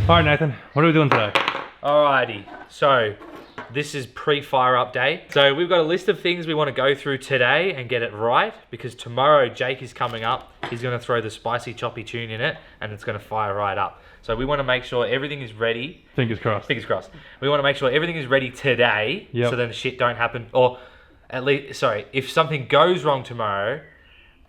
All right, Nathan, what are we doing today? Alrighty, so this is pre-fire update. So we've got a list of things we want to go through today and get it right, because tomorrow Jake is coming up. He's going to throw the spicy choppy tune in it and it's going to fire right up. So we want to make sure everything is ready. Fingers crossed. Fingers crossed. We want to make sure everything is ready today, so then the shit don't happen. Or at least, sorry, if something goes wrong tomorrow,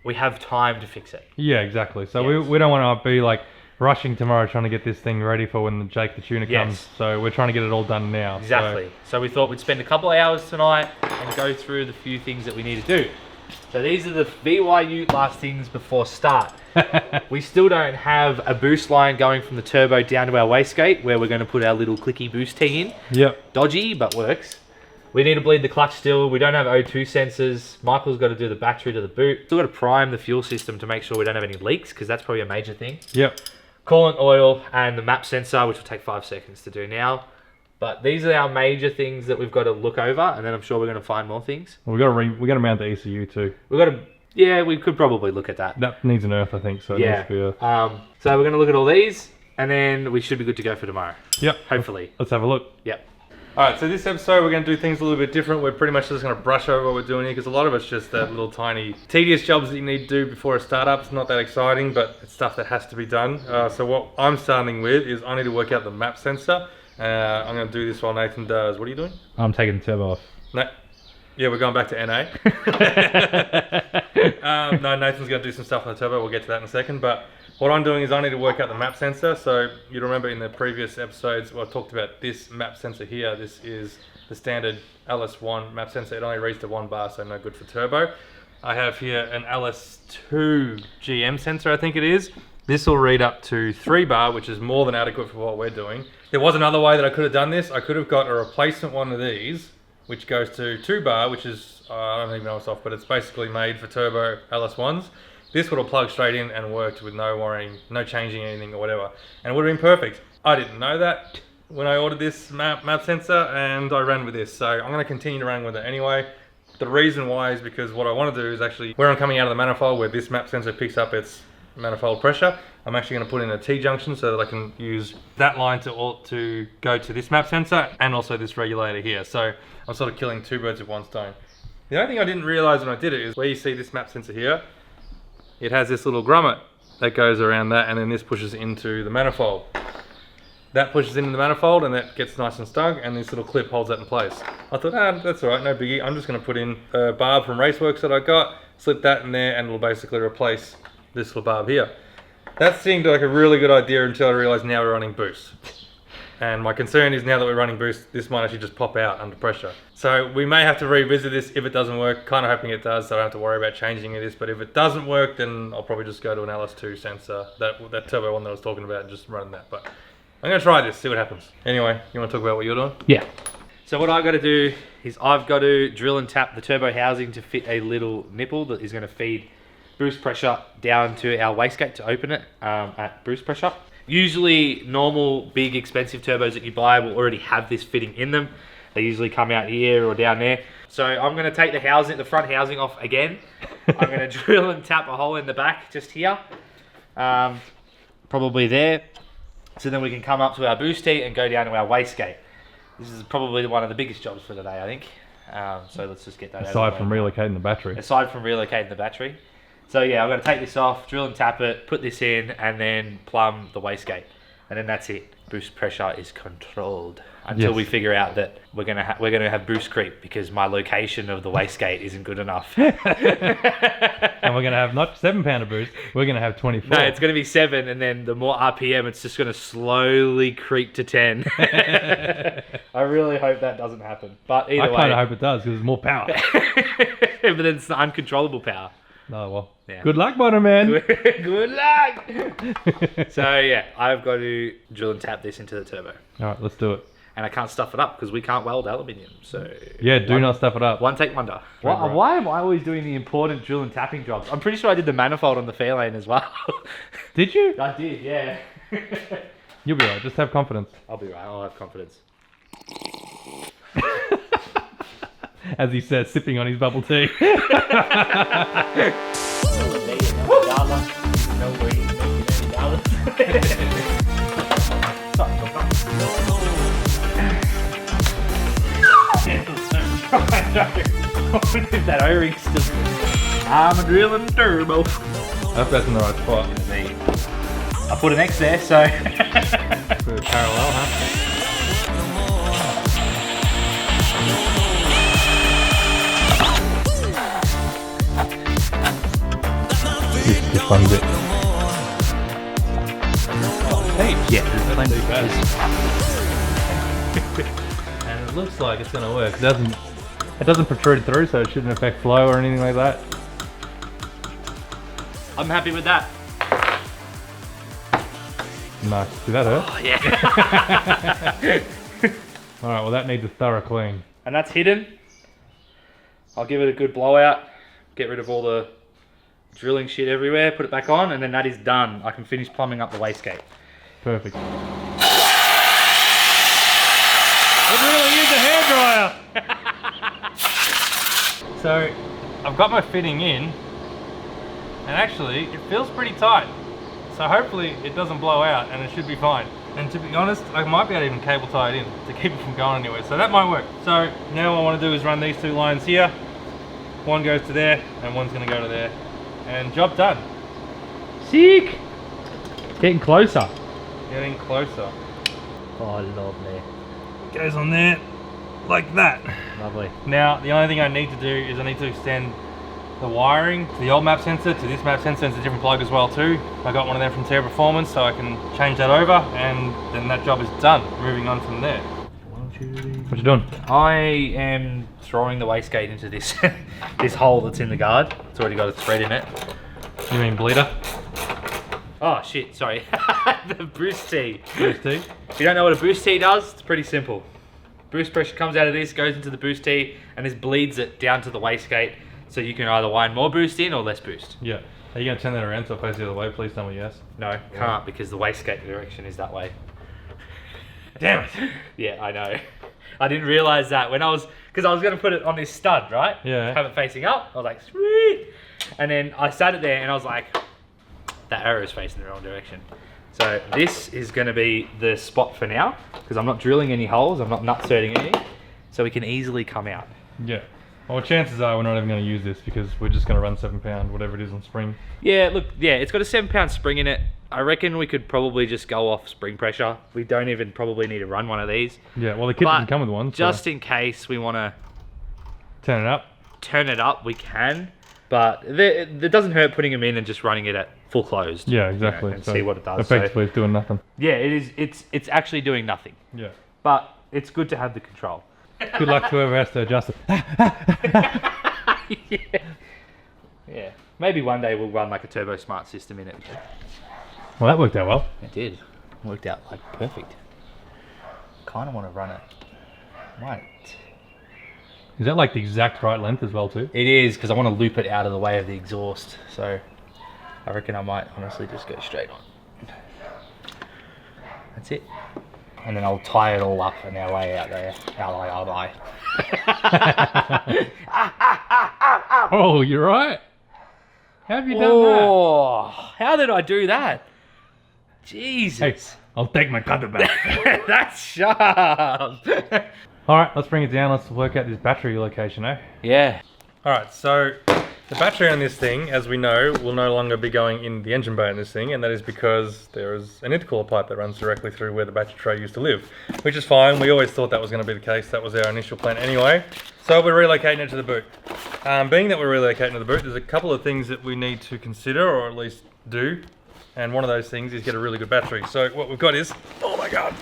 we have time to fix it. Yeah, exactly. So we don't want to be like rushing tomorrow trying to get this thing ready for when Jake the tuner comes. So we're trying to get it all done now. Exactly. So we thought we'd spend a couple of hours tonight and go through the few things that we need to do. So these are the VYU last things before start. We still don't have a boost line going from the turbo down to our wastegate where we're going to put our little clicky boost tee in. Yep. Dodgy, but works. We need to bleed the clutch still. We don't have O2 sensors. Michael's got to do the battery to the boot. Still got to prime the fuel system to make sure we don't have any leaks, because that's probably a major thing. Yep. Coolant oil and the map sensor, which will take 5 seconds to do now. But these are our major things that we've got to look over, and then I'm sure we're going to find more things. Well, we got to mount the ECU too. Yeah, we could probably look at that. That needs an earth, I think. So yeah. It needs to be so we're going to look at all these, and then we should be good to go for tomorrow. Yep. Hopefully. Let's have a look. Yep. Alright, so this episode we're going to do things a little bit different. We're pretty much just going to brush over what we're doing here, because a lot of it's just that little tiny tedious jobs that you need to do before a startup. It's not that exciting, but it's stuff that has to be done. So what I'm starting with is I need to work out the map sensor. I'm going to do this while Nathan does. What are you doing? I'm taking the turbo off. No. Yeah, we're going back to NA. No, Nathan's going to do some stuff on the turbo. We'll get to that in a second. But what I'm doing is I need to work out the map sensor. So you remember in the previous episodes, I talked about this map sensor here. This is the standard LS1 map sensor. It only reads to 1 bar, so no good for turbo. I have here an LS2 GM sensor, I think it is. This will read up to 3 bar, which is more than adequate for what we're doing. There was another way that I could have done this. I could have got a replacement one of these, which goes to 2 bar, which is, I don't even know what's off, but it's basically made for turbo LS1s. This would have plugged straight in and worked with no wiring, no changing anything or whatever. And it would have been perfect. I didn't know that when I ordered this map sensor, and I ran with this. So I'm going to continue to run with it anyway. The reason why is because what I want to do is actually, where I'm coming out of the manifold, where this map sensor picks up its manifold pressure, I'm actually going to put in a T-junction so that I can use that line to go to this map sensor and also this regulator here. So I'm sort of killing 2 birds with 1 stone. The only thing I didn't realize when I did it is where you see this map sensor here, it has this little grommet that goes around that, and then this pushes into the manifold. That pushes into the manifold and that gets nice and snug, and this little clip holds that in place. I thought, that's all right, no biggie. I'm just going to put in a barb from Raceworks that I got, slip that in there, and it'll basically replace this little barb here. That seemed like a really good idea until I realized now we're running boost. And my concern is now that we're running boost, this might actually just pop out under pressure. So we may have to revisit this if it doesn't work. Kind of hoping it does, so I don't have to worry about changing this. But if it doesn't work, then I'll probably just go to an LS2 sensor, that turbo one that I was talking about, and just run that. But I'm going to try this, see what happens. Anyway, you want to talk about what you're doing? Yeah. So what I've got to do is I've got to drill and tap the turbo housing to fit a little nipple that is going to feed boost pressure down to our wastegate to open it at boost pressure. Usually normal big expensive turbos that you buy will already have this fitting in them. They usually come out here or down there. So I'm going to take the front housing off again. I'm going to drill and tap a hole in the back just here, probably there. So then we can come up to our boost tee and go down to our wastegate. This is probably one of the biggest jobs for today, I think. So let's just get that out. Aside from relocating the battery. Aside from relocating the battery. So yeah, I'm going to take this off, drill and tap it, put this in, and then plumb the wastegate. And then that's it. Boost pressure is controlled until we figure out that we're gonna have boost creep, because my location of the wastegate isn't good enough. And we're going to have not 7 pounder boost, we're going to have 24. No, it's going to be 7, and then the more RPM, it's just going to slowly creep to 10. I really hope that doesn't happen. But either way, I kind of hope it does, because there's more power. But then it's the uncontrollable power. Oh, well. Yeah. Good luck, Motorman. Good luck. So yeah, I've got to drill and tap this into the turbo. All right, let's do it. And I can't stuff it up because we can't weld aluminium. So yeah, do not stuff it up. One take wonder. Why am I always doing the important drill and tapping jobs? I'm pretty sure I did the manifold on the Fairlane as well. Did you? I did, yeah. You'll be right. Just have confidence. I'll be right. I'll have confidence. As he says, sipping on his bubble tea. Sorry. That O-ring still. I'm a drilling turbo. I hope that's in the right spot. Me. I put an X there, so. Put it parallel, huh? This is the fun bit. Yeah, there's plenty of And it looks like it's gonna work. It doesn't protrude through, so it shouldn't affect flow or anything like that. I'm happy with that. Nice. Did that hurt? Oh, yeah. Alright, well that needs a thorough clean. And that's hidden. I'll give it a good blowout. Get rid of all the drilling shit everywhere. Put it back on, and then that is done. I can finish plumbing up the wastegate. Perfect. It really is a hairdryer! So, I've got my fitting in, and actually, it feels pretty tight. So hopefully it doesn't blow out, and it should be fine. And to be honest, I might be able to even cable tie it in to keep it from going anywhere. So that might work. So now what I want to do is run these two lines here. One goes to there, and one's going to go to there. And job done. Sick! Getting closer. Getting closer. Oh, lovely. Goes on there, like that. Lovely. Now, the only thing I need to do is I need to extend the wiring to the old map sensor to this map sensor. It's a different plug as well too. I got one of them from Tiperformance, so I can change that over, and then that job is done. Moving on from there. What you doing? I am throwing the wastegate into this this hole that's in the guard. It's already got a thread in it. You mean bleeder? Oh shit, sorry. The boost tee. Boost tee? If you don't know what a boost tee does, it's pretty simple. Boost pressure comes out of this, goes into the boost tee, and this bleeds it down to the wastegate, so you can either wind more boost in or less boost. Yeah. Are you going to turn that around so it faces the other way? Please tell me yes. No, can't, because the wastegate direction is that way. Damn it. Yeah, I know. I didn't realise that when because I was going to put it on this stud, right? Yeah. Have it facing up. I was like, sweet. And then I sat it there and I was like, that arrow is facing the wrong direction. So this is going to be the spot for now, because I'm not drilling any holes, I'm not nutserting anything, so we can easily come out. Yeah. Well, chances are we're not even going to use this because we're just going to run 7 pound, whatever it is on spring. Yeah, look, yeah, it's got a 7 pound spring in it. I reckon we could probably just go off spring pressure. We don't even probably need to run one of these. Yeah, well the kit doesn't come with one. Just so in case we want to turn it up, we can. But it doesn't hurt putting them in and just running it at full closed. Yeah, exactly. You know, and so see what it does. Effectively, it's doing nothing. Yeah, it is. It's actually doing nothing. Yeah. But it's good to have the control. Good luck to whoever has to adjust it. Yeah. Yeah. Maybe one day we'll run like a turbo smart system in it. Well, that worked out well. It did. It worked out like perfect. Kind of want to run it. Might. Is that like the exact right length as well too? It is, because I want to loop it out of the way of the exhaust. So I reckon I might honestly just go straight on. That's it. And then I'll tie it all up on our way out there. Oh, you're right. How have you done Oh, how did I do that? Jesus. that? Hey, I'll take my cutter back. That's sharp. Alright, let's bring it down. Let's work out this battery location, eh? Yeah. Alright, so the battery on this thing, as we know, will no longer be going in the engine bay in this thing, and that is because there is an intercooler pipe that runs directly through where the battery tray used to live, which is fine. We always thought that was going to be the case. That was our initial plan anyway. So we're relocating it to the boot. Being that we're relocating to the boot, there's a couple of things that we need to consider, or at least do, and one of those things is get a really good battery. So what we've got is, oh my god,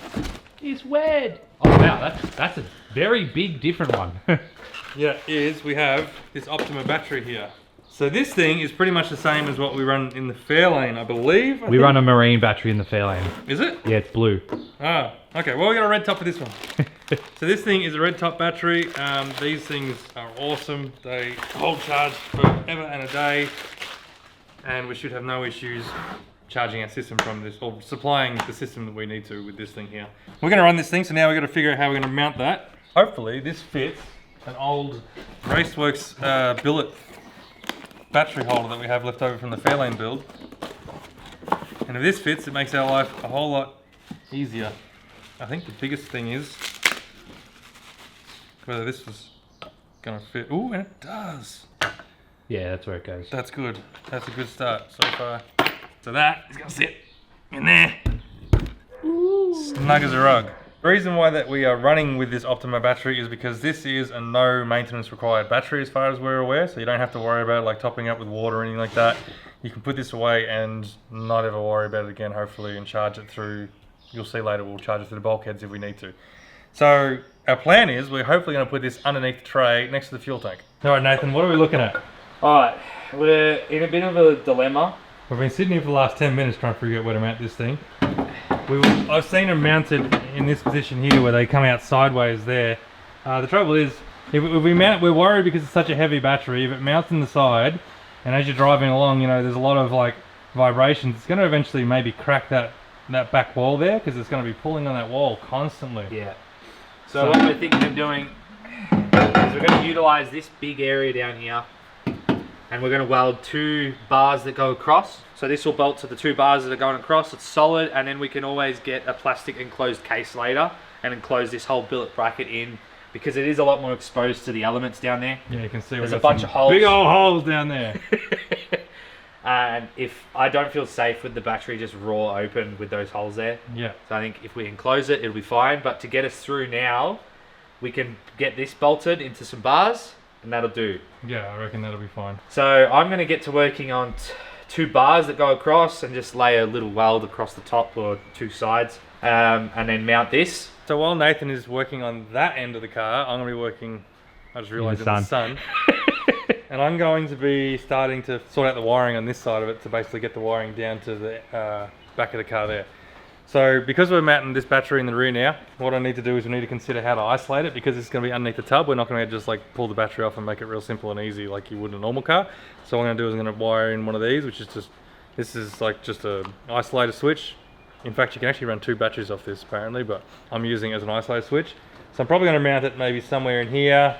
It's wed. Oh wow, that's a very big different one. yeah, we have this Optima battery here. So this thing is pretty much the same as what we run in the Fairlane, I believe. We run a marine battery in the Fairlane. Is it? Yeah, it's blue. Ah, okay. Well, we got a red top for this one. So this thing is a red top battery. These things are awesome. They hold charge forever and a day, and we should have no issues charging our system from this, or supplying the system that we need to with this thing here. We're going to run this thing, so now we've got to figure out how we're going to mount that. Hopefully this fits an old Raceworks billet battery holder that we have left over from the Fairlane build. And if this fits, it makes our life a whole lot easier. I think the biggest thing is whether this was gonna fit. Ooh, and it does. Yeah, that's where it goes. That's good. That's a good start so far. So that is gonna sit in there. Snug as a rug. The reason why that we are running with this Optima battery is because this is a no maintenance required battery as far as we're aware, so you don't have to worry about like topping up with water or anything like that. You can put this away and not ever worry about it again, hopefully, and charge it through, you'll see later, we'll charge it through the bulkheads if we need to. So our plan is we're hopefully going to put this underneath the tray next to the fuel tank. Alright Nathan, what are we looking at? Alright, we're in a bit of a dilemma. We've been sitting here for the last 10 minutes trying to figure out where to mount this thing. I've seen them mounted in this position here where they come out sideways there. The trouble is, if we mount it, we're worried because it's such a heavy battery. If it mounts in the side, and as you're driving along, you know, there's a lot of like vibrations, it's going to eventually maybe crack that back wall there because it's going to be pulling on that wall constantly. Yeah. So what we're thinking of doing is we're going to utilize this big area down here, and we're going to weld 2 bars that go across. So this will bolt to the 2 bars that are going across. It's solid, and then we can always get a plastic enclosed case later and enclose this whole billet bracket in, because it is a lot more exposed to the elements down there. Yeah, you can see there's a bunch of holes. Big old holes down there. And if I don't feel safe with the battery just raw open with those holes there. Yeah. So I think if we enclose it, it'll be fine. But to get us through now, we can get this bolted into some bars, and that'll do. Yeah, I reckon that'll be fine. So I'm going to get to working on 2 bars that go across and just lay a little weld across the top or 2 sides, and then mount this. So while Nathan is working on that end of the car, I'm going to be working, I just realised, in the sun. And I'm going to be starting to sort out the wiring on this side of it to basically get the wiring down to the back of the car there. So because we're mounting this battery in the rear now, what I need to do is we need to consider how to isolate it, because it's going to be underneath the tub. We're not going to just like pull the battery off and make it real simple and easy like you would in a normal car. So what I'm going to do is I'm going to wire in one of these, which is just, this is like just a isolator switch. In fact, you can actually run 2 batteries off this apparently, but I'm using it as an isolator switch. So I'm probably going to mount it maybe somewhere in here,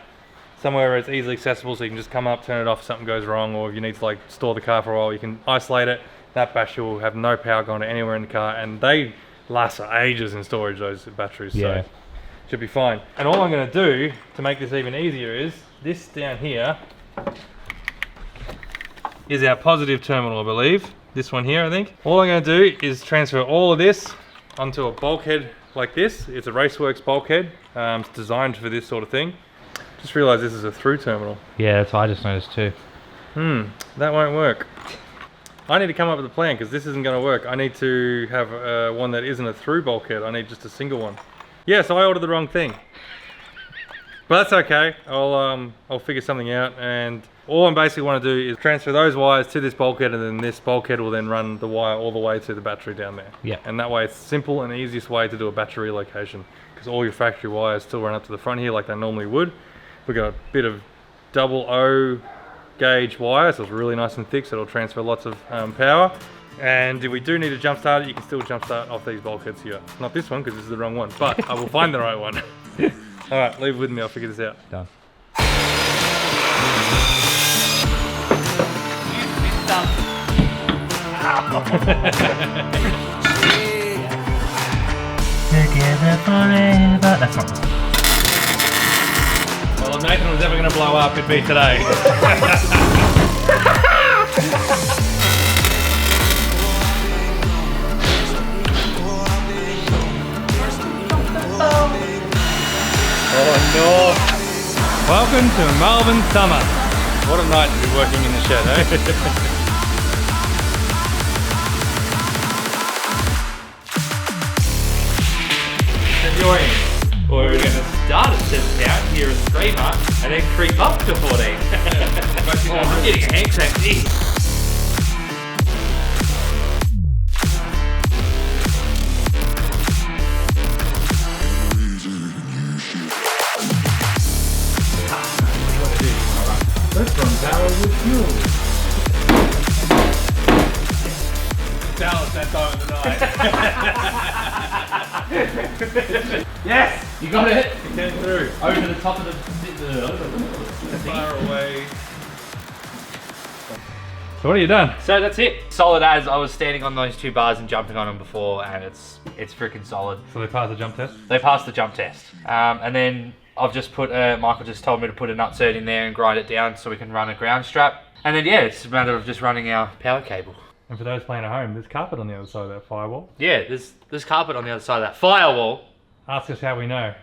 somewhere where it's easily accessible, so you can just come up, turn it off if something goes wrong, or if you need to like store the car for a while, you can isolate it. That battery will have no power going to anywhere in the car, and they last for ages in storage, those batteries. Yeah. So should be fine. And all I'm going to do to make this even easier is this down here is our positive terminal, I believe. This one here, I think. All I'm going to do is transfer all of this onto a bulkhead like this. It's a Raceworks bulkhead. It's designed for this sort of thing. Just realised this is a through terminal. Yeah, that's what I just noticed too. That won't work. I need to come up with a plan, because this isn't going to work. I need to have one that isn't a through bulkhead. I need just a single one. Yeah, so I ordered the wrong thing. But that's okay. I'll figure something out, and all I basically want to do is transfer those wires to this bulkhead, and then this bulkhead will then run the wire all the way to the battery down there. Yeah. And that way it's simple and easiest way to do a battery relocation, because all your factory wires still run up to the front here like they normally would. We've got a bit of double O gauge wire, so it's really nice and thick, so it'll transfer lots of power. And if we do need to jump start it, you can still jump start off these bulkheads here. Not this one, because this is the wrong one, but I will find the right one. Alright, leave it with me, I'll figure this out. Done. Together forever. That's not good. Well, if Nathan was ever going to blow up, it'd be today. Oh no! Welcome to Melbourne summer. What a night to be working in the shed, eh? Enjoying. Or we're going to start at 7 pounds, hear a screamer, and then creep up to 14. Oh, I'm getting a hand cramp. Let's run barrel with fuel. Tell us that time of the night. Yes, you got it. It came through. Over the top of the Far away. So what have you done? So that's it. Solid as. I was standing on those 2 bars and jumping on them before, and it's freaking solid. So they passed the jump test? They passed the jump test. And then I've just put, Michael just told me to put a nut-cert in there and grind it down so we can run a ground strap. And then yeah, it's a matter of just running our power cable. And for those playing at home, there's carpet on the other side of that firewall. Yeah, there's carpet on the other side of that firewall. Ask us how we know.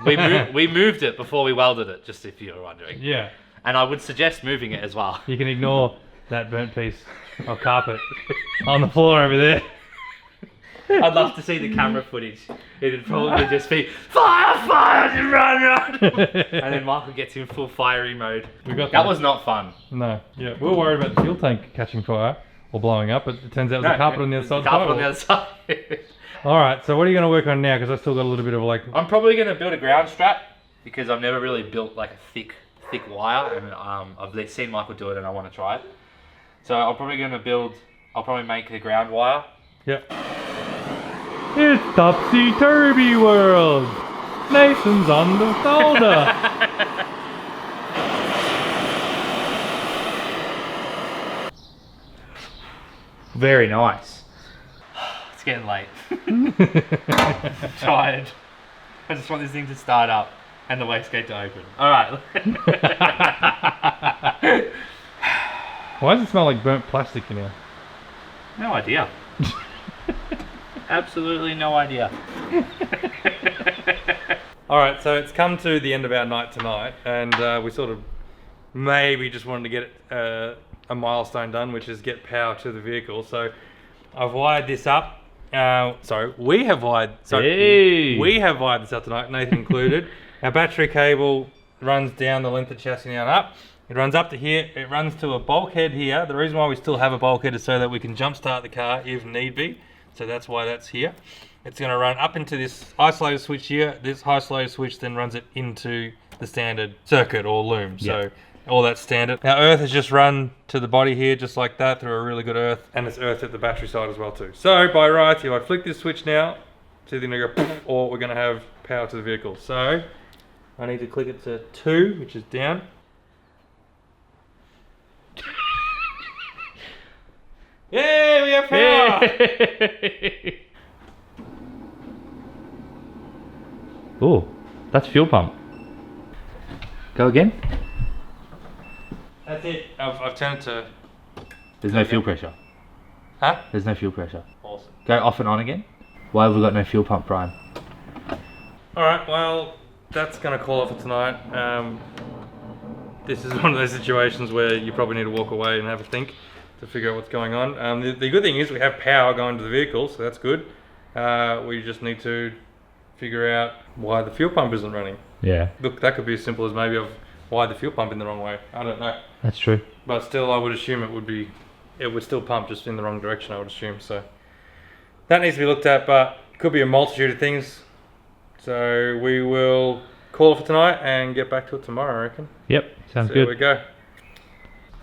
We moved it before we welded it, just if you're wondering. Yeah. And I would suggest moving it as well. You can ignore that burnt piece of carpet on the floor over there. I'd love to see the camera footage. It'd probably just be fire, just run. And then Michael gets in full fiery mode. That was not fun. No. Yeah, we were worried about the fuel tank catching fire or blowing up, but it turns out it was the carpet on the other side. Carpet on the other side. All right. So what are you going to work on now? Because I still got a little bit of like. I'm probably going to build a ground strap because I've never really built like a thick wire, and I've seen Michael do it, and I want to try it. So I'm probably going to build. I'll probably make the ground wire. Yep. It's topsy-turvy world. Nathan's on the folder. Very nice. It's getting late. I'm tired. I just want this thing to start up and the wastegate to open. Alright. Why does it smell like burnt plastic in here? No idea. Absolutely no idea. Alright, so it's come to the end of our night tonight, and we sort of maybe just wanted to get a milestone done, which is get power to the vehicle. So I've wired this up. We have wired this up tonight, Nathan included. Our battery cable runs down the length of the chassis now and up. It runs up to here. It runs to a bulkhead here. The reason why we still have a bulkhead is so that we can jump start the car if need be. So that's why that's here. It's going to run up into this isolator switch here. This isolator switch then runs it into the standard circuit or loom. So all that's standard. Our earth is just run to the body here, just like that, through a really good earth. And it's earth at the battery side as well too. So by rights, if I flick this switch now, it's either going to go poof, or we're going to have power to the vehicle. So I need to click it to 2, which is down. Yay, we have power! Oh, that's fuel pump. Go again. That's it. I've turned it to... There's no fuel pressure. Huh? There's no fuel pressure. Awesome. Go off and on again. Why have we got no fuel pump, Brian? Alright, well, that's going to call it for tonight. This is one of those situations where you probably need to walk away and have a think to figure out what's going on. The good thing is we have power going to the vehicle, so that's good. We just need to figure out why the fuel pump isn't running. Yeah. Look, that could be as simple as maybe I've wired the fuel pump in the wrong way. I don't know. That's true. But still, I would assume it would still pump, just in the wrong direction, I would assume. So that needs to be looked at, but it could be a multitude of things. So we will call it for tonight and get back to it tomorrow, I reckon. Yep, sounds So good. there we go.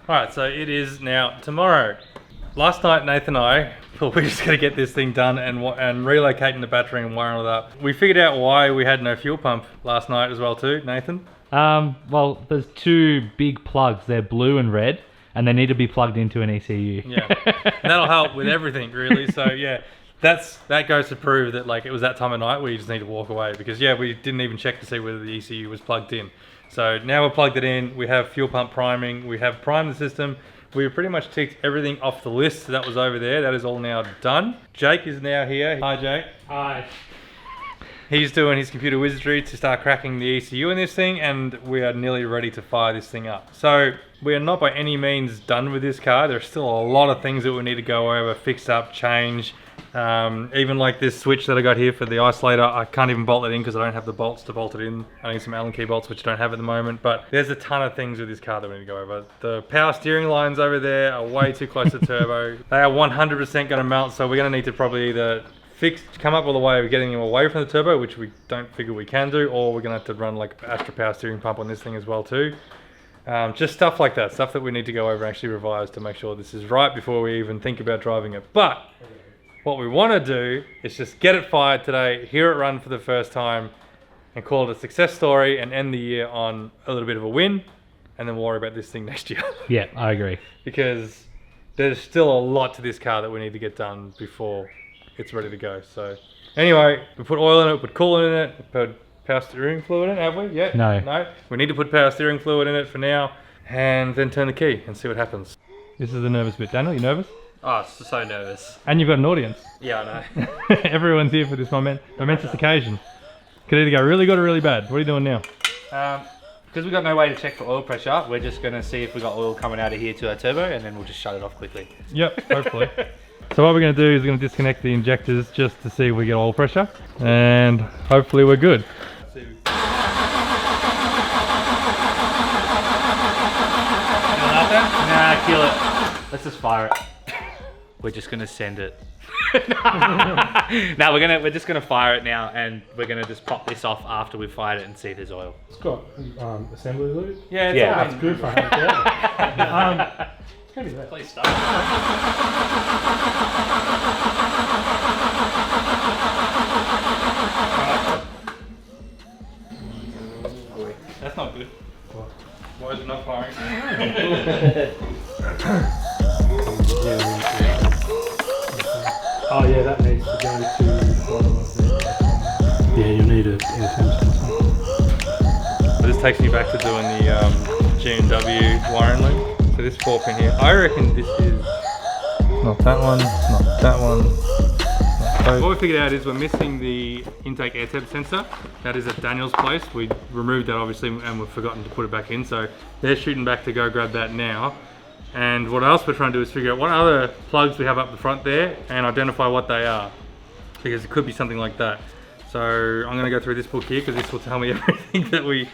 Alright, so it is now tomorrow. Last night, Nathan and I, we're just going to get this thing done and relocating the battery and wiring it up. We figured out why we had no fuel pump last night as well too, Nathan. Well, there's 2 big plugs. They're blue and red, and they need to be plugged into an ECU. Yeah, and that'll help with everything really. So yeah, that goes to prove that like it was that time of night where you just need to walk away, because yeah, we didn't even check to see whether the ECU was plugged in. So now we've plugged it in, we have fuel pump priming, we have primed the system, we pretty much ticked everything off the list that was over there. That is all now done. Jake is now here. Hi Jake. Hi. He's doing his computer wizardry to start cracking the ECU in this thing, and we are nearly ready to fire this thing up. So we are not by any means done with this car. There's still a lot of things that we need to go over, fix up, change. Even like this switch that I got here for the isolator, I can't even bolt it in because I don't have the bolts to bolt it in. I need some Allen key bolts, which I don't have at the moment. But there's a ton of things with this car that we need to go over. The power steering lines over there are way too close to turbo. They are 100% going to melt, so we're going to need to probably either come up with a way of getting them away from the turbo, which we don't figure we can do, or we're going to have to run like Astra power steering pump on this thing as well too. Just stuff like that, stuff that we need to go over and actually revise to make sure this is right before we even think about driving it. But what we want to do is just get it fired today, hear it run for the first time, and call it a success story and end the year on a little bit of a win, and then we'll worry about this thing next year. Yeah, I agree. Because there's still a lot to this car that we need to get done before it's ready to go. So anyway, we put oil in it, we put coolant in it, we put power steering fluid in, have we? Yeah. No. No. We need to put power steering fluid in it for now, and then turn the key and see what happens. This is the nervous bit. Daniel, you nervous? Oh, so nervous. And you've got an audience. Yeah, I know. Everyone's here for this momentous occasion. Could either go really good or really bad. What are you doing now? Because we've got no way to check for oil pressure, we're just going to see if we've got oil coming out of here to our turbo, and then we'll just shut it off quickly. Yep, hopefully. So what we're going to do is we're going to disconnect the injectors just to see if we get oil pressure, and hopefully we're good. Nah, kill it. Let's just fire it. We're just gonna send it. No, we're just gonna fire it now, and we're gonna just pop this off after we've fired it and see if there's oil. It's got assembly lube. Yeah, it's Yeah. all That's good for $100. It's gonna be that. Please start. That's not good. Why is it not firing? Oh yeah, that needs to go to the bottom of the... Yeah, you'll need a air temp sensor. So this takes me back to doing the G&W wiring loop. So this 4-pin here, I reckon this is not that one, not that one. What we figured out is we're missing the intake air temp sensor. That is at Daniel's place. We removed that obviously and we've forgotten to put it back in. So they're shooting back to go grab that now. And what else we're trying to do is figure out what other plugs we have up the front there and identify what they are. Because it could be something like that. So I'm going to go through this book here because this will tell me everything that we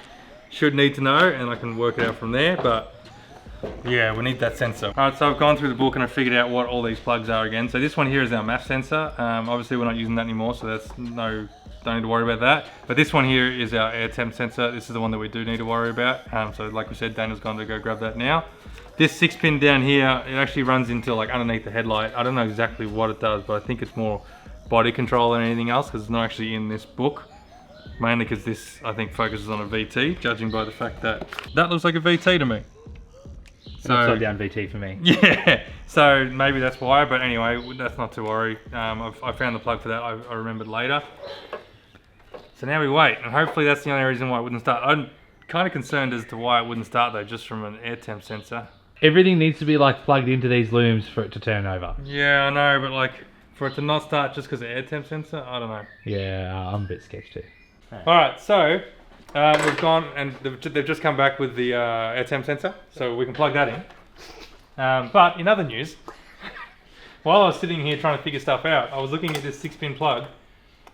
should need to know and I can work it out from there. But yeah, we need that sensor. Alright, so I've gone through the book and I've figured out what all these plugs are again. So this one here is our MAF sensor. Obviously we're not using that anymore, so that's don't need to worry about that. But this one here is our air temp sensor. This is the one that we do need to worry about. So like we said, Daniel's gone to go grab that now. This 6-pin down here, it actually runs into like underneath the headlight. I don't know exactly what it does, but I think it's more body control than anything else because it's not actually in this book. Mainly because this, I think, focuses on a VT, judging by the fact that that looks like a VT to me. So upside down VT for me. Yeah, so maybe that's why, but anyway, that's not to worry. I found the plug for that, I remembered later. So now we wait, and hopefully that's the only reason why it wouldn't start. I'm kind of concerned as to why it wouldn't start though, just from an air temp sensor. Everything needs to be like plugged into these looms for it to turn over. Yeah, I know, but like, for it to not start just because of air temp sensor, I don't know. Yeah, I'm a bit sketched too. Alright, so we've gone and they've just come back with the air temp sensor, so we can plug that in. But in other news, while I was sitting here trying to figure stuff out, I was looking at this 6-pin plug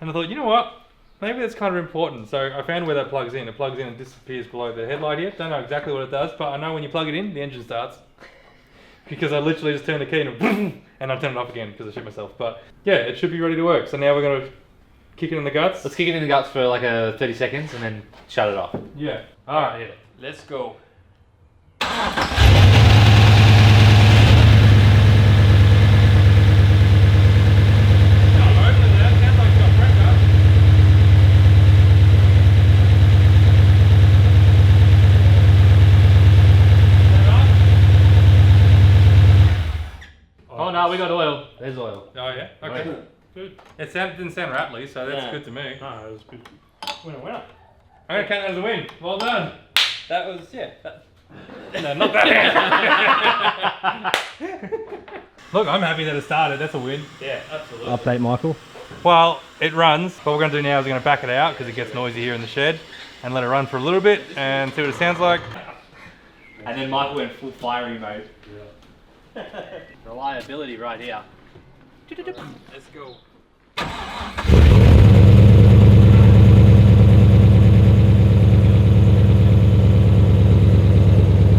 and I thought, you know what? Maybe that's kind of important. So I found where that plugs in. It plugs in and disappears below the headlight here. Don't know exactly what it does, but I know when you plug it in, the engine starts. Because I literally just turn the key and I turn it off again because I shit myself. But yeah, it should be ready to work. So now we're going to kick it in the guts. Let's kick it in the guts for like 30 seconds and then shut it off. Yeah. Alright, hit it. Let's go. Oh no, we got oil. There's oil. Oh yeah? Okay. Right. Good. It didn't sound rattly, so that's Yeah. good to me. No, it was good. Winner, winner. I'm going to count that as a win. Well done. That was, yeah. No, not that. Look, I'm happy that it started. That's a win. Yeah, absolutely. Update, Michael. Well, it runs. What we're going to do now is we're going to back it out because it gets noisy here in the shed and let it run for a little bit and see what it sounds like. And then Michael went full fiery mode. Reliability right here. Let's go.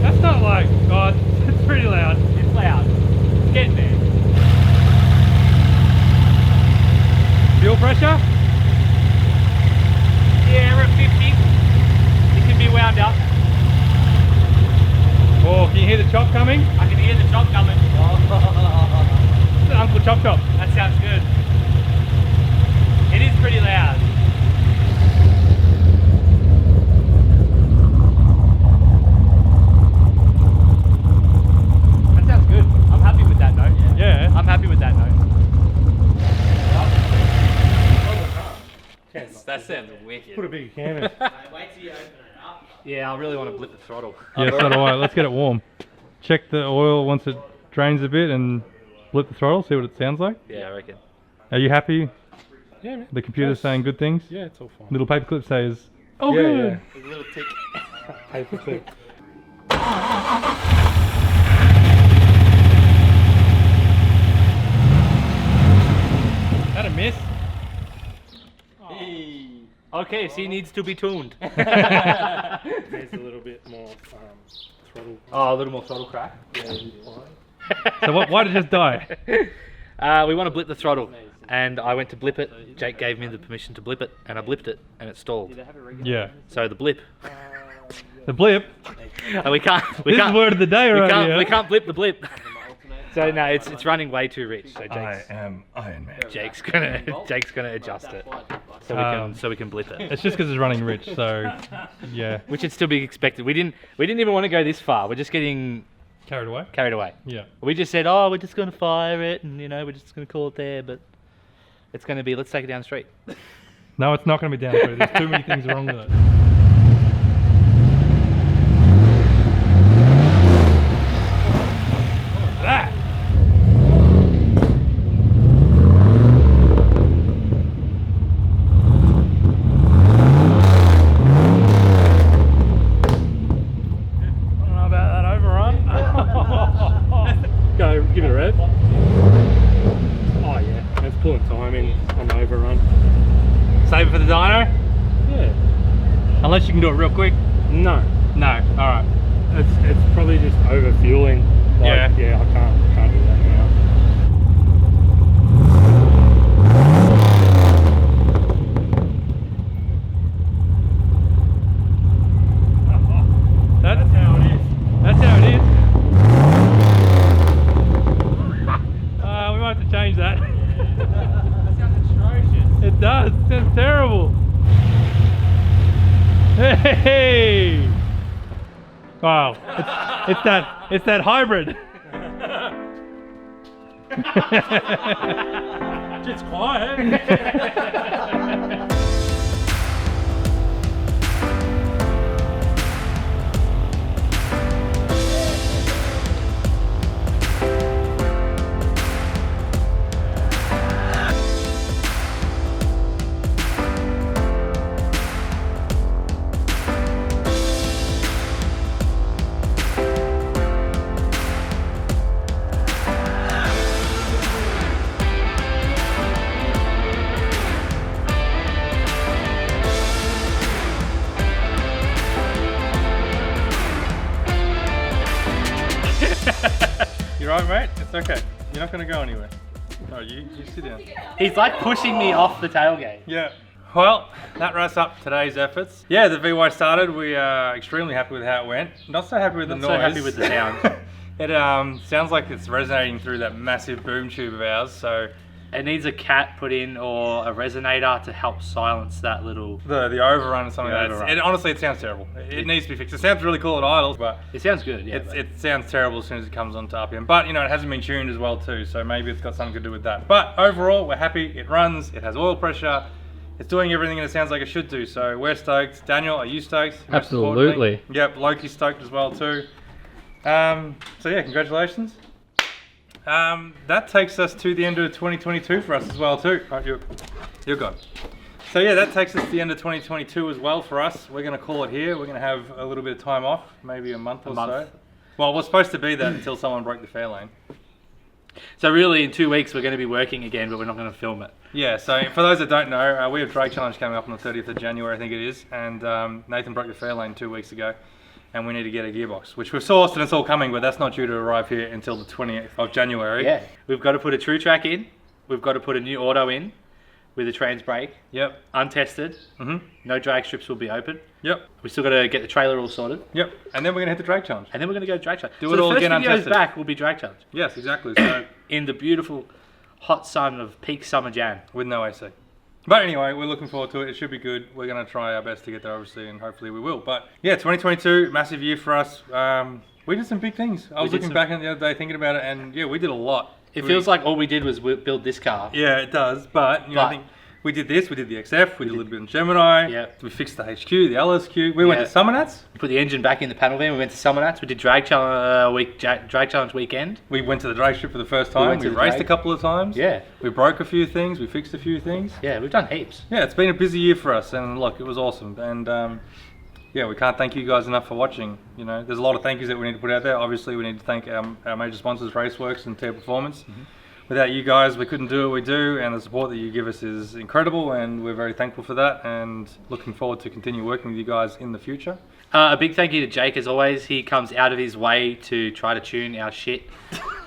That's not like, God, it's pretty loud. It's loud. It's getting there. Fuel pressure? Yeah, we're at 50. It can be wound up. Oh, can you hear the chop coming? I can hear the chop coming. Uncle Chop Chop. That sounds good. It is pretty loud. That sounds good. I'm happy with that note. Yeah. I'm happy with that note. Yes. That sounds wicked. Put a bigger canvas. Wait till you open it up. Yeah, I really want to blip the throttle. Yeah, so do I. Let's get it warm. Check the oil once it drains a bit and blip the throttle, see what it sounds like. Yeah, I reckon. Are you happy? Yeah, man. The computer's saying good things? Yeah, it's all fine. Little paperclip says, oh Yeah, good. yeah. There's a little tick. Paper clip. That a miss? Okay, so he needs to be tuned. Needs a little bit more throttle. Oh, a little more throttle crack. Yeah, So why did it just die? We want to blip the throttle, and I went to blip it. Jake gave me the permission to blip it, and I blipped it, and it stalled. Yeah. So the blip. The blip. And we can't. We This can't. is word of the day we right can't. here. We can't blip the blip. So no, it's running way too rich. So am Iron Man. Jake's gonna adjust it, so we can blip it. It's just because it's running rich, so yeah. Which would still be expected. We didn't even want to go this far. We're just getting Carried away? carried away. Yeah. We just said, oh, we're just gonna fire it, and we're just gonna call it there. But it's gonna be, let's take it down the street. No, it's not going to be down through. There's too many things wrong with it. That. I don't know about that overrun. Go, give it a rev. Oh yeah, that's pulling timing on the overrun. Save it for the dyno? Yeah. Unless you can do it real quick. No, No. Alright. it's probably just over fueling. Yeah. Yeah, I can't do that now. That's how it is. That's how it is. We might have to change that. It does. It sounds terrible. Hey! Wow. It's that hybrid. It's quiet. You right, mate? It's okay. You're not going to go anywhere. No, you sit down. He's like pushing me off the tailgate. Yeah. Well, that wraps up today's efforts. Yeah, the VY started. We are extremely happy with how it went. Not so happy with the Not noise. so happy with the sound. It sounds like it's resonating through that massive boom tube of ours. So It needs a cat put in or a resonator to help silence that little. the overrun or something The like that. overrun. Honestly, it sounds terrible. It needs to be fixed. It sounds really cool at idle, but It sounds good, yeah. it sounds terrible as soon as it comes onto RPM. But it hasn't been tuned as well too, so maybe it's got something to do with that. But overall, we're happy. It runs. It has oil pressure. It's doing everything that it sounds like it should do. So we're stoked. Daniel, are you stoked? Most Absolutely. importantly? Yep, Loki's stoked as well too. So yeah, congratulations. That takes us to the end of 2022 for us as well too. Right, you're gone. So yeah, that takes us to the end of 2022 as well for us. We're going to call it here. We're going to have a little bit of time off, maybe a month or so. Well, we're supposed to be that until someone broke the fair lane. So really, in 2 weeks, we're going to be working again, but we're not going to film it. Yeah, so for those that don't know, we have Drake Challenge coming up on the 30th of January, I think it is. And Nathan broke the fair lane 2 weeks ago. And we need to get a gearbox, which we've sourced and it's all coming, but that's not due to arrive here until the 20th of January. Yeah. We've got to put a true track in. We've got to put a new auto in with a trans brake. Yep. Untested. Mhm. No drag strips will be open. Yep. We still got to get the trailer all sorted. Yep. And then we're going to hit the Drake Challenge. And then we're going to go drag challenge. Do so it all the first again videos untested. back will be drag challenge. Yes, exactly. So In the beautiful hot sun of peak summer Jan. with no AC. But anyway, we're looking forward to it. It should be good. We're going to try our best to get there, obviously, and hopefully we will. But yeah, 2022, massive year for us. We did some big things. I was looking back on the other day thinking about it, and yeah, we did a lot. It feels like all we did was build this car. Yeah, it does. But I think We did this, we did the XF, we did a little bit in Gemini, Yeah. we fixed the HQ, the LSQ, we went Yeah. to Summernats, We put the engine back in the panel van. We went to Summernats. We did drag challenge weekend. we went to the drag strip for the first We time, went we to the raced drag. a couple of times, Yeah. we broke a few things, we fixed a few things. Yeah, we've done heaps. Yeah, it's been a busy year for us, and look, it was awesome. And yeah, we can't thank you guys enough for watching. You know, there's a lot of thank yous that we need to put out there. Obviously, we need to thank our major sponsors, Raceworks and Tiperformance. Without you guys, we couldn't do what we do, and the support that you give us is incredible, and we're very thankful for that, and looking forward to continue working with you guys in the future. A big thank you to Jake, as always. He comes out of his way to try to tune our shit.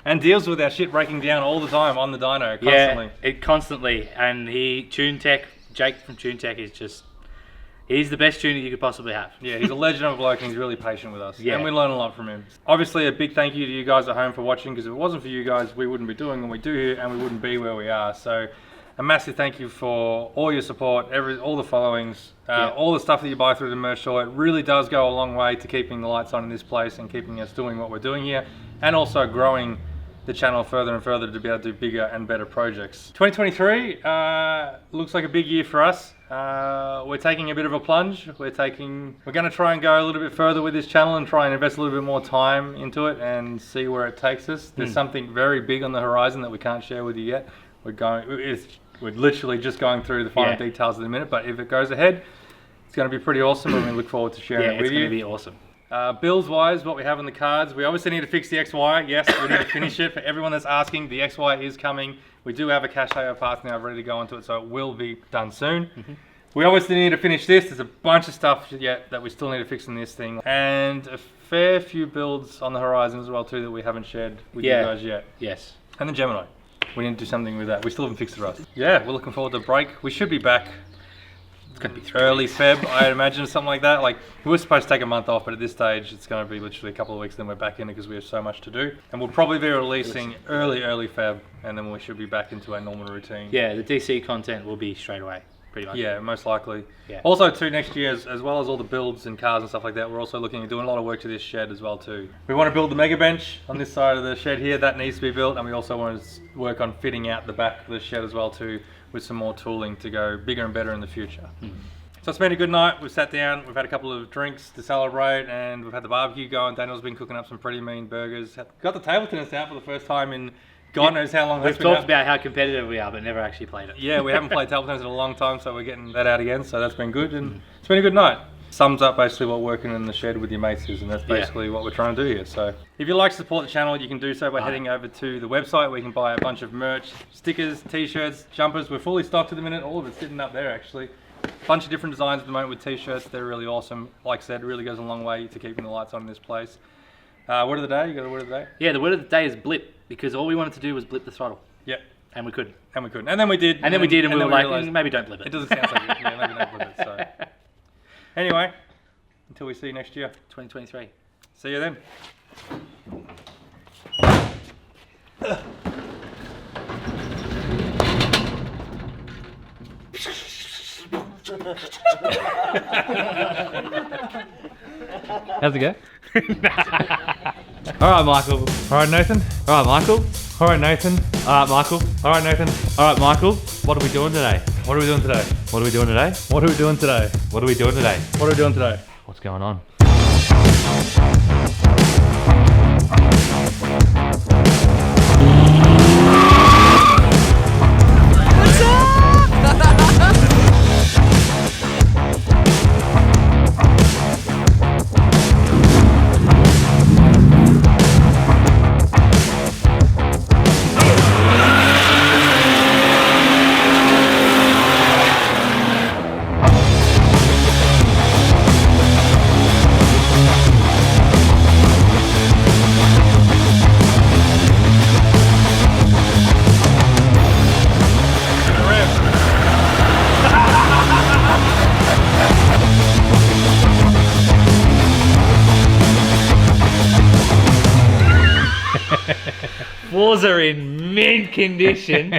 And deals with our shit breaking down all the time on the dyno, constantly. Yeah, constantly. And Jake from TuneTech is just, he's the best tuner you could possibly have. Yeah, he's a legend of a bloke, and he's really patient with us. Yeah. And we learn a lot from him. Obviously, a big thank you to you guys at home for watching, because if it wasn't for you guys, we wouldn't be doing what we do here, and we wouldn't be where we are. So, a massive thank you for all your support, all the followings, all the stuff that you buy through the merch store. It really does go a long way to keeping the lights on in this place and keeping us doing what we're doing here, and also growing the channel further and further to be able to do bigger and better projects. 2023 looks like a big year for us. We're taking a bit of a plunge. We're going to try and go a little bit further with this channel and try and invest a little bit more time into it and see where it takes us. There's something very big on the horizon that we can't share with you yet. We're literally just going through the final details in a minute, but if it goes ahead, it's going to be pretty awesome, and we look forward to sharing it with you. Yeah, it's going to be awesome. Builds wise, what we have on the cards, we obviously need to fix the XY. Yes, we need to finish it. For everyone that's asking, the XY is coming. We do have a cache of parts now ready to go into it, so it will be done soon. We obviously need to finish this. There's a bunch of stuff yet that we still need to fix in this thing, and a fair few builds on the horizon as well too that we haven't shared with you guys yet. Yes. And then Gemini, we need to do something with that. We still haven't fixed the rust. Yeah, we're looking forward to break. We should be back. It's going to be early Feb, I imagine, something like that. Like, we were supposed to take a month off, but at this stage, it's going to be literally a couple of weeks, then we're back in it because we have so much to do. And we'll probably be releasing early Feb, and then we should be back into our normal routine. Yeah, the DC content will be straight away, pretty much. Yeah, most likely. Yeah. Also, too, next year, as well as all the builds and cars and stuff like that, we're also looking at doing a lot of work to this shed as well, too. We want to build the mega bench on this side of the shed here. That needs to be built, and we also want to work on fitting out the back of the shed as well, too, with some more tooling to go bigger and better in the future. So it's been a good night. We've sat down, we've had a couple of drinks to celebrate, and we've had the barbecue going. Daniel's been cooking up some pretty mean burgers. Got the table tennis out for the first time in God knows how long. We've talked about how competitive we are, but never actually played it. Yeah, we haven't played table tennis in a long time, so we're getting that out again. So that's been good, and it's been a good night. Sums up basically what working in the shed with your mates is, and that's basically what we're trying to do here. So if you'd like to support the channel, you can do so by heading over to the website where you can buy a bunch of merch, stickers, t-shirts, jumpers. We're fully stocked at the minute. All of it's sitting up there actually. Bunch of different designs at the moment with t-shirts. They're really awesome. Like I said, it really goes a long way to keeping the lights on in this place. Word of the day? You got a word of the day? Yeah, the word of the day is blip, because all we wanted to do was blip the throttle. Yep. And we couldn't. And we couldn't. And then we did. And then we did, and we were like, realised maybe don't blip it. it doesn't sound so good. Yeah, maybe don't blip it. So anyway, until we see you next year. 2023. See you then. How's it go? All right, Michael. All right, Nathan. All right, Michael. All right, Nathan. All right, Michael. All right, Nathan. All right, Michael. What are we doing today? What are we doing today? What are we doing today? What are we doing today? What are we doing today? What are we doing today? What's going on? Floors are in mint condition.